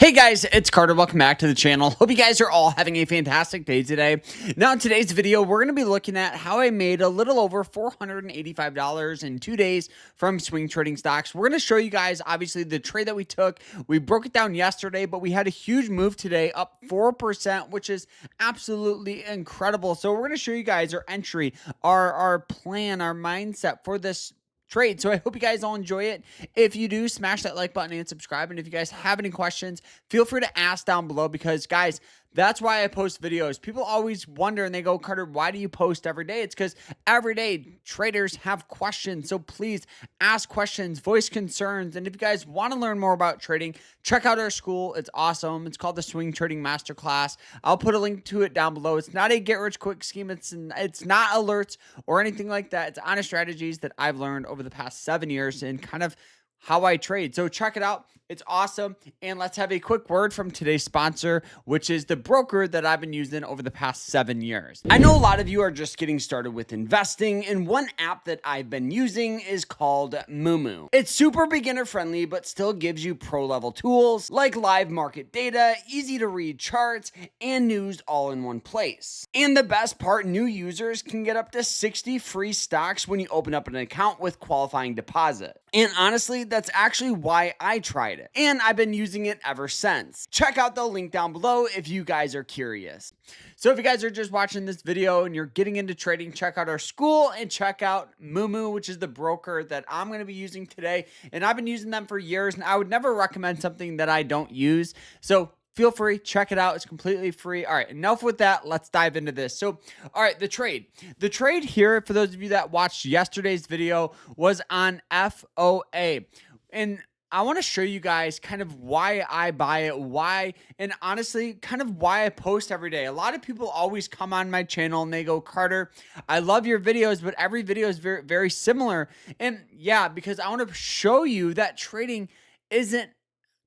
Hey guys, it's Carter. Welcome back to the channel. Hope you guys are all having a fantastic day today. Now in today's video, we're going to be looking at how I made a little over $485 in 2 days from swing trading stocks. We're going to show you guys, obviously, the trade that we took. We broke it down yesterday, but we had a huge move today, up 4%, which is absolutely incredible. So we're going to show you guys our entry, our plan, our mindset for this trade. So I hope you guys all enjoy it. If you do, smash that like button and subscribe. And if you guys have any questions, feel free to ask down below, because guys, that's why I post videos. People always wonder and they go, Carter, why do you post every day? It's because every day traders have questions. So please ask questions, voice concerns. And if you guys want to learn more about trading, check out our school. It's awesome. It's called the Swing Trading Masterclass. I'll put a link to it down below. It's not a get rich quick scheme. It's not alerts or anything like that. It's honest strategies that I've learned over the past 7 years and kind of how I trade. So check it out. It's awesome. And let's have a quick word from today's sponsor, which is the broker that I've been using over the past 7 years. I know a lot of you are just getting started with investing, and one app that I've been using is called Moomoo. It's super beginner friendly, but still gives you pro level tools like live market data, easy to read charts, and news all in one place. And the best part, new users can get up to 60 free stocks when you open up an account with qualifying deposit. And honestly, that's actually why I tried it. And I've been using it ever since. Check out the link down below if you guys are curious. So if you guys are just watching this video and you're getting into trading, check out our school and check out Moomoo, which is the broker that I'm going to be using today. And I've been using them for years, and I would never recommend something that I don't use. So feel free, check it out. It's completely free. All right, enough with that. Let's dive into this. So, all right, the trade. The trade here, for those of you that watched yesterday's video, was on FOA. And I want to show you guys kind of why I buy it, why, and honestly, kind of why I post every day. A lot of people always come on my channel and they go, Carter, I love your videos, but every video is very, very similar. And yeah, because I want to show you that trading isn't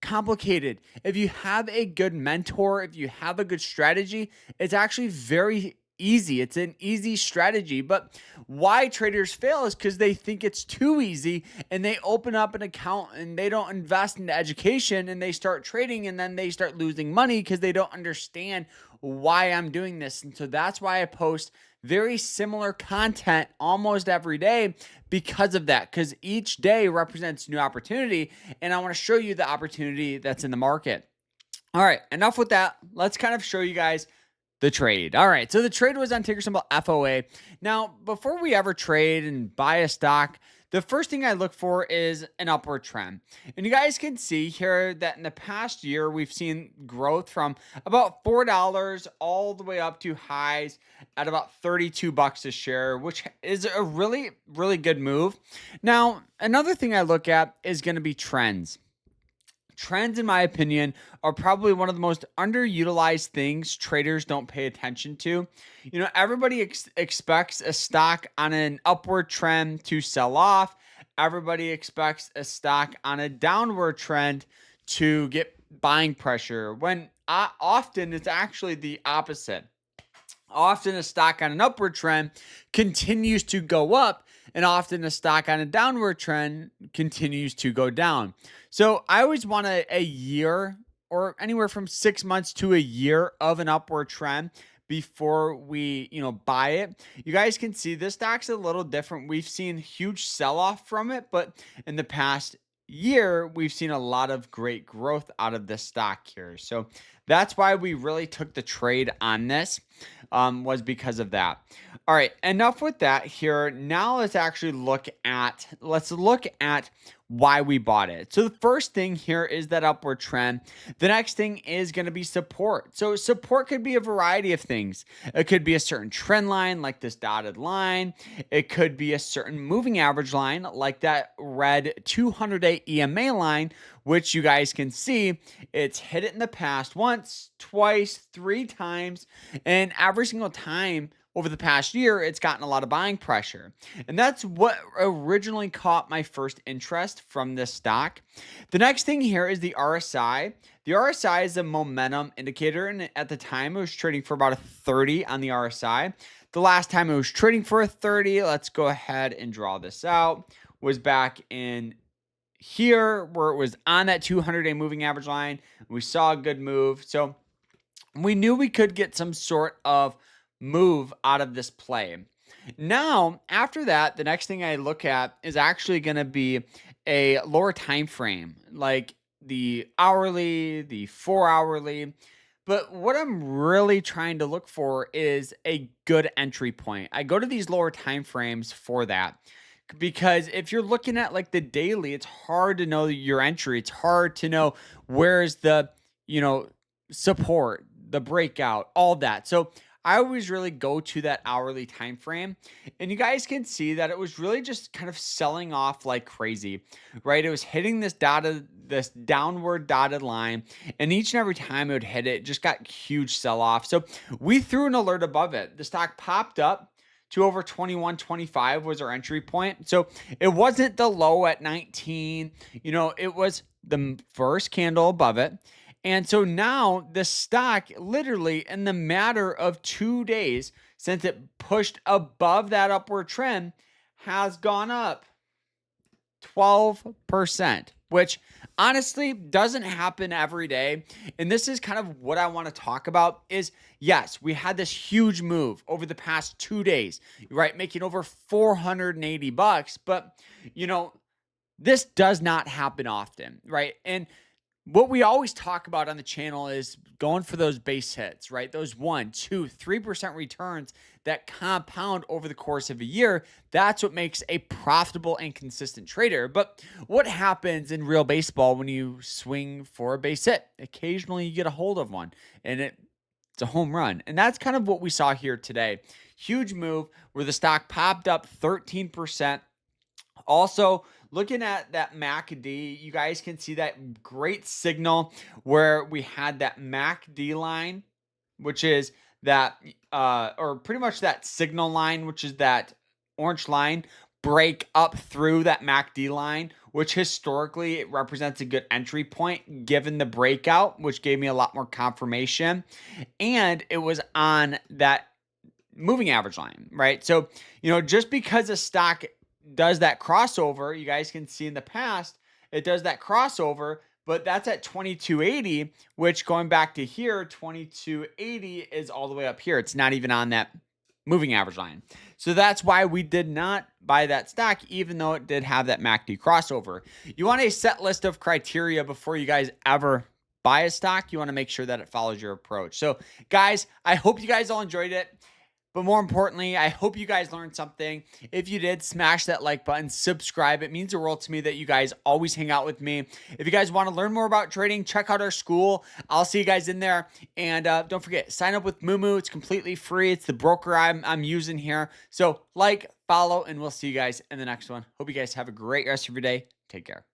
complicated. If you have a good mentor, if you have a good strategy, it's actually very easy. It's an easy strategy. But why traders fail is because they think it's too easy, and they open up an account and they don't invest into education, and they start trading, and then they start losing money because they don't understand why I'm doing this. And so that's why I post very similar content almost every day, because of that, because each day represents new opportunity, and I want to show you the opportunity that's in the market. All right, enough with that. Let's kind of show you guys the trade. All right, so the trade was on ticker symbol FOA. Now, before we ever trade and buy a stock, the first thing I look for is an upward trend. And you guys can see here that in the past year, we've seen growth from about $4 all the way up to highs at about $32 a share, which is a really, really good move. Now, another thing I look at is going to be trends. Trends, in my opinion, are probably one of the most underutilized things traders don't pay attention to. You know, everybody expects a stock on an upward trend to sell off. Everybody expects a stock on a downward trend to get buying pressure, when often it's actually the opposite. Often a stock on an upward trend continues to go up, and often a stock on a downward trend continues to go down. So I always want a year, or anywhere from 6 months to a year, of an upward trend before we, buy it. You guys can see this stock's a little different. We've seen huge sell-off from it, but in the past year, we've seen a lot of great growth out of this stock here. So that's why we really took the trade on this, was because of that. All right, enough with that here. Now let's look at why we bought it. So the first thing here is that upward trend. The next thing is going to be support. So support could be a variety of things. It could be a certain trend line, like this dotted line. It could be a certain moving average line, like that red 200-day EMA line, which you guys can see it's hit it in the past once, twice, 3 times, and every single time over the past year, it's gotten a lot of buying pressure. And that's what originally caught my first interest from this stock. The next thing here is the RSI. The RSI is a momentum indicator, and at the time it was trading for about a 30 on the RSI. The last time it was trading for a 30, let's go ahead and draw this out, was back in here where it was on that 200-day moving average line. We saw a good move. So we knew we could get some sort of move out of this play. Now, after that, the next thing I look at is actually going to be a lower time frame, like the hourly, the 4 hourly. But what I'm really trying to look for is a good entry point. I go to these lower time frames for that because if you're looking at like the daily, it's hard to know your entry. It's hard to know where's the, you know, support, the breakout, all that. So I always really go to that hourly time frame. And you guys can see that it was really just kind of selling off like crazy, right? It was hitting this downward dotted line, and each and every time it would hit it, it just got huge sell off. So we threw an alert above it. The stock popped up to over 21.25 was our entry point. So it wasn't the low at 19, it was the first candle above it. And so now the stock, literally in the matter of 2 days since it pushed above that upward trend, has gone up 12%, which honestly doesn't happen every day. And this is kind of what I want to talk about is, yes, we had this huge move over the past 2 days, right? Making over $480, but this does not happen often, right? And what we always talk about on the channel is going for those base hits, right? Those 1, 2, 3% returns that compound over the course of a year. That's what makes a profitable and consistent trader. But what happens in real baseball when you swing for a base hit? Occasionally you get a hold of one and it's a home run. And that's kind of what we saw here today. Huge move where the stock popped up 13%. Also, looking at that MACD, you guys can see that great signal where we had that MACD line, which is that, or pretty much that signal line, which is that orange line, break up through that MACD line, which historically it represents a good entry point given the breakout, which gave me a lot more confirmation. And it was on that moving average line, right? So, just because a stock does that crossover, you guys can see in the past, it does that crossover, but that's at 2280, which going back to here, 2280 is all the way up here. It's not even on that moving average line. So that's why we did not buy that stock, even though it did have that MACD crossover. You want a set list of criteria before you guys ever buy a stock. You want to make sure that it follows your approach. So guys, I hope you guys all enjoyed it. But more importantly, I hope you guys learned something. If you did, smash that like button, subscribe. It means the world to me that you guys always hang out with me. If you guys want to learn more about trading, check out our school. I'll see you guys in there. And don't forget, sign up with Moomoo. It's completely free. It's the broker I'm using here. So like, follow, and we'll see you guys in the next one. Hope you guys have a great rest of your day. Take care.